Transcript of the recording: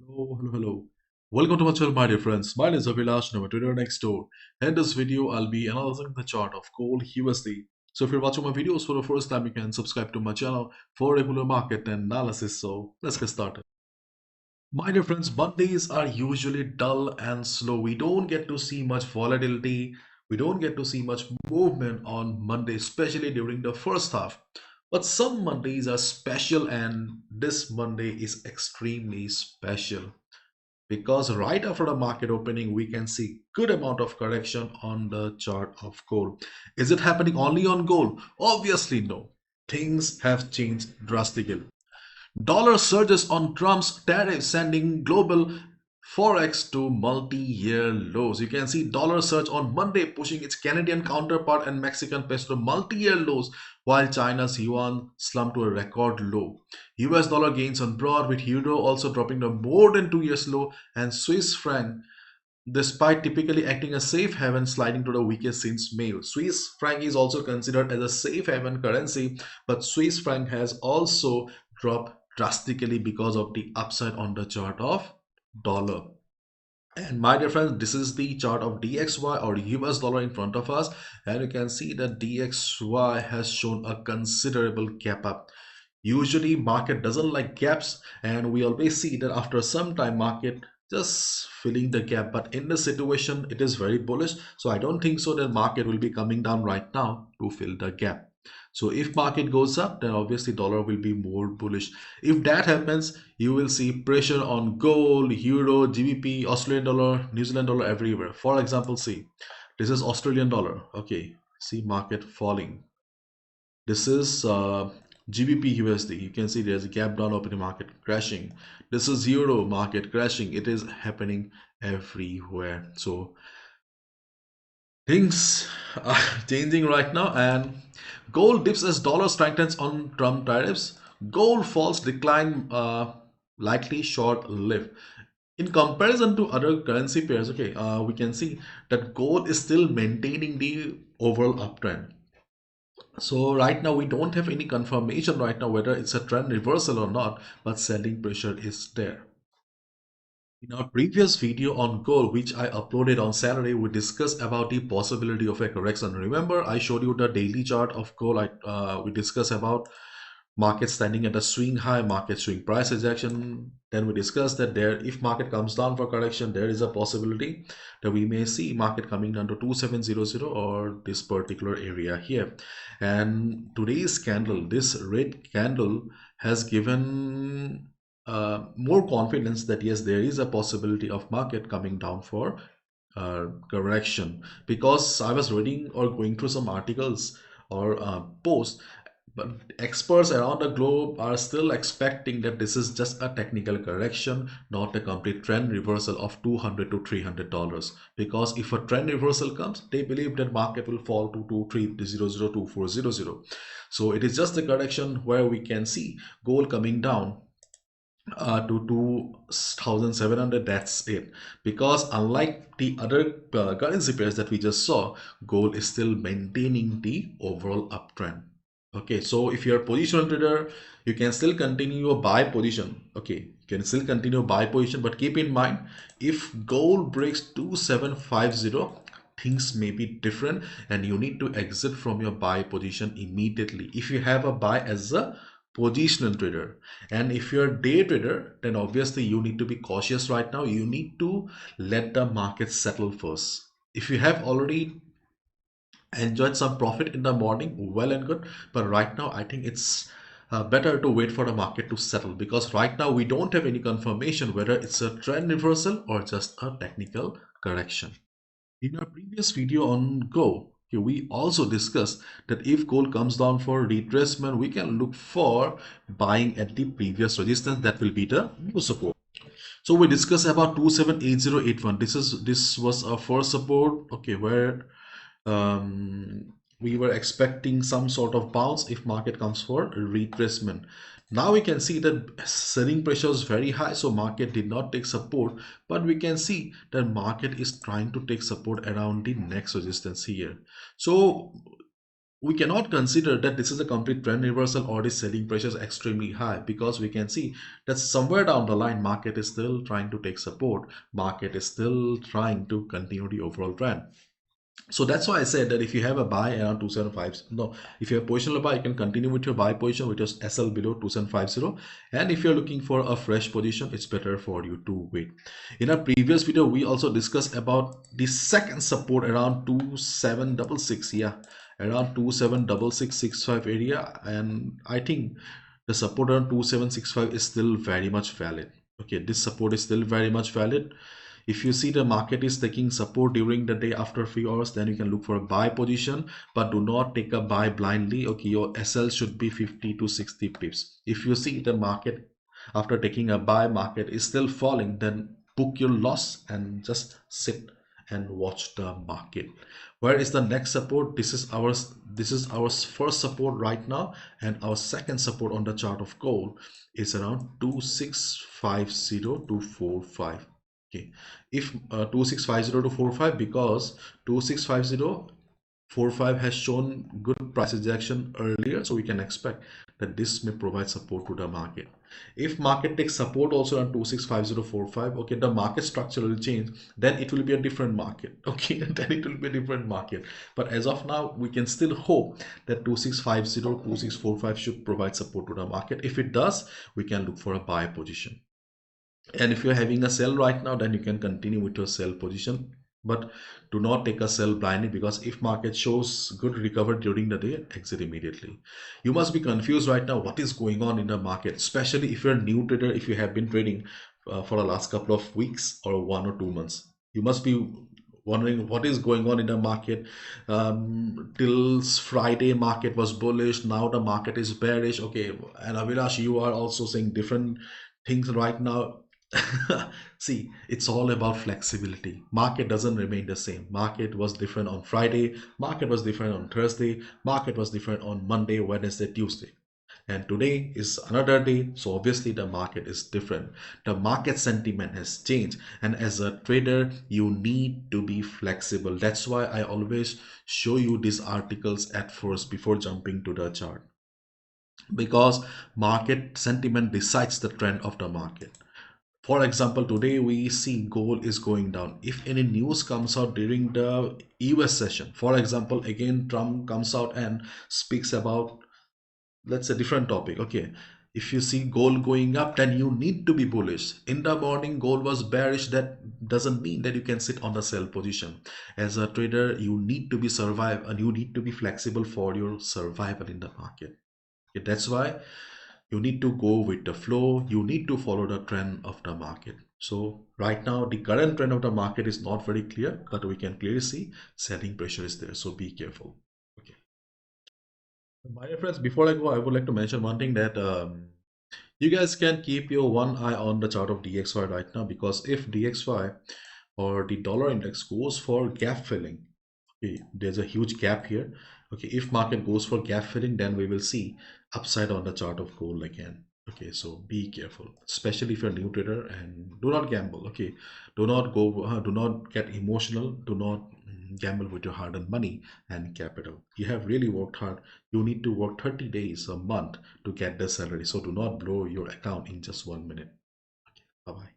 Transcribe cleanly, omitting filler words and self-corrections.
Hello. Welcome to my channel, my dear friends. My name is Abhilash, and I'm a trader next door. In this video, I'll be analyzing the chart of gold USD. So if you're watching my videos for the first time, you can subscribe to my channel for regular market analysis. So let's get started. My dear friends, Mondays are usually dull and slow. We don't get to see much volatility. We don't get to see much movement on Monday, especially during the first half. But some Mondays are special, and this Monday is extremely special because right after the market opening we can see good amount of correction on the chart of gold. Is it happening only on gold? Obviously no. Things have changed drastically. Dollar surges on Trump's tariff, sending global Forex to multi-year lows. You can see dollar surge on Monday, pushing its Canadian counterpart and Mexican peso to multi-year lows, while China's yuan slumped to a record low. US dollar gains on broad, with euro also dropping to more than 2 years low, and Swiss franc, despite typically acting as safe haven, sliding to the weakest since May. Swiss franc is also considered as a safe haven currency, but Swiss franc has also dropped drastically because of the upside on the chart of dollar. And my dear friends, this is the chart of DXY or US dollar in front of us, and you can see that DXY has shown a considerable gap up. Usually market doesn't like gaps, and we always see that after some time market just filling the gap, but in this situation it is very bullish, so I don't think so that market will be coming down right now to fill the gap. So if market goes up, then obviously dollar will be more bullish. If that happens, you will see pressure on gold, euro, GBP, Australian dollar, New Zealand dollar, everywhere. For example, see, this is Australian dollar. Okay, see market falling. This is GBP USD. You can see there's a gap down opening market crashing. This is euro market crashing. It is happening everywhere. So things are changing right now, and gold dips as dollar strengthens on Trump tariffs. Gold falls, decline likely short-lived. In comparison to other currency pairs, okay, we can see that gold is still maintaining the overall uptrend. So right now we don't have any confirmation right now whether it's a trend reversal or not, but selling pressure is there. In our previous video on gold, which I uploaded on Saturday, we discussed about the possibility of a correction. Remember, I showed you the daily chart of gold. We discussed about market standing at a swing high, market swing price rejection. Then we discussed that there, if market comes down for correction, there is a possibility that we may see market coming down to 2700 or this particular area here. And today's candle, this red candle, has given more confidence that yes, there is a possibility of market coming down for correction, because I was reading or going through some articles or posts, but experts around the globe are still expecting that this is just a technical correction, not a complete trend reversal of $200 to $300. Because if a trend reversal comes, they believe that market will fall to 2300 to 400. So it is just a correction where we can see gold coming down to 2700. That's it, because unlike the other currency pairs that we just saw, gold is still maintaining the overall uptrend. Okay, so if you're a positional trader, you can still continue your buy position. Okay, you can still continue buy position, but keep in mind, if gold breaks 2750, things may be different and you need to exit from your buy position immediately if you have a buy as a positional trader. And if you're a day trader, then obviously you need to be cautious right now. You need to let the market settle first. If you have already enjoyed some profit in the morning, well and good, but right now I think it's better to wait for the market to settle, because right now we don't have any confirmation whether it's a trend reversal or just a technical correction. In our previous video on gold, okay, we also discussed that if gold comes down for retracement, we can look for buying at the previous resistance. That will be the new support. So we discussed about 278081. This was our first support, okay, where we were expecting some sort of bounce if market comes for retracement. Now we can see that selling pressure is very high, so market did not take support, but we can see that market is trying to take support around the next resistance here. So we cannot consider that this is a complete trend reversal or the selling pressure is extremely high, because we can see that somewhere down the line market is still trying to take support, market is still trying to continue the overall trend. So that's why I said that if you have a buy around 275, no, if you have positional buy, you can continue with your buy position, which is SL below 2750. And if you're looking for a fresh position, it's better for you to wait. In our previous video, we also discussed about the second support around 2766. Yeah, around 276665 area. And I think the support around 2765 is still very much valid. Okay, this support is still very much valid. If you see the market is taking support during the day after a few hours, then you can look for a buy position, but do not take a buy blindly. Okay, your SL should be 50 to 60 pips. If you see the market after taking a buy, market is still falling, then book your loss and just sit and watch the market. Where is the next support? This is our first support right now, and our second support on the chart of gold is around 2650 to 45. Okay, if 2650 to 45, because 2650 45 has shown good price rejection earlier, so we can expect that this may provide support to the market. If market takes support also on 265045, okay, the market structure will change, then it will be a different market. Okay, then it will be a different market. But as of now, we can still hope that 2650 2645 should provide support to the market. If it does, we can look for a buy position. And if you're having a sell right now, then you can continue with your sell position, but do not take a sell blindly, because if market shows good recovery during the day, exit immediately. You must be confused right now what is going on in the market, especially if you're a new trader. If you have been trading for the last couple of weeks or 1 or 2 months, you must be wondering what is going on in the market. Till Friday market was bullish, now the market is bearish. Okay, and Avinash, you are also saying different things right now. See, it's all about flexibility. Market doesn't remain the same. Market was different on Friday, market was different on Thursday, market was different on Monday, Wednesday, Tuesday. And today is another day, so obviously the market is different. The market sentiment has changed, and as a trader, you need to be flexible. That's why I always show you these articles at first before jumping to the chart, because market sentiment decides the trend of the market. For example, today we see gold is going down. If any news comes out during the US session, for example, again Trump comes out and speaks about, let's say, different topic. Okay, if you see gold going up, then you need to be bullish. In the morning gold was bearish, that doesn't mean that you can sit on the sell position. As a trader, you need to be survive, and you need to be flexible for your survival in the market. Okay, that's why you need to go with the flow, you need to follow the trend of the market. So right now the current trend of the market is not very clear, but we can clearly see selling pressure is there, so be careful. Okay, my dear friends, before I go, I would like to mention one thing, that you guys can keep your one eye on the chart of DXY right now, because if DXY or the dollar index goes for gap filling, okay, there's a huge gap here. Okay, if market goes for gap filling, then we will see upside on the chart of gold again. Okay, so be careful, especially if you're a new trader, and do not gamble. Okay, do not get emotional, do not gamble with your hard-earned money and capital. You have really worked hard. You need to work 30 days a month to get the salary, so do not blow your account in just 1 minute. Bye bye.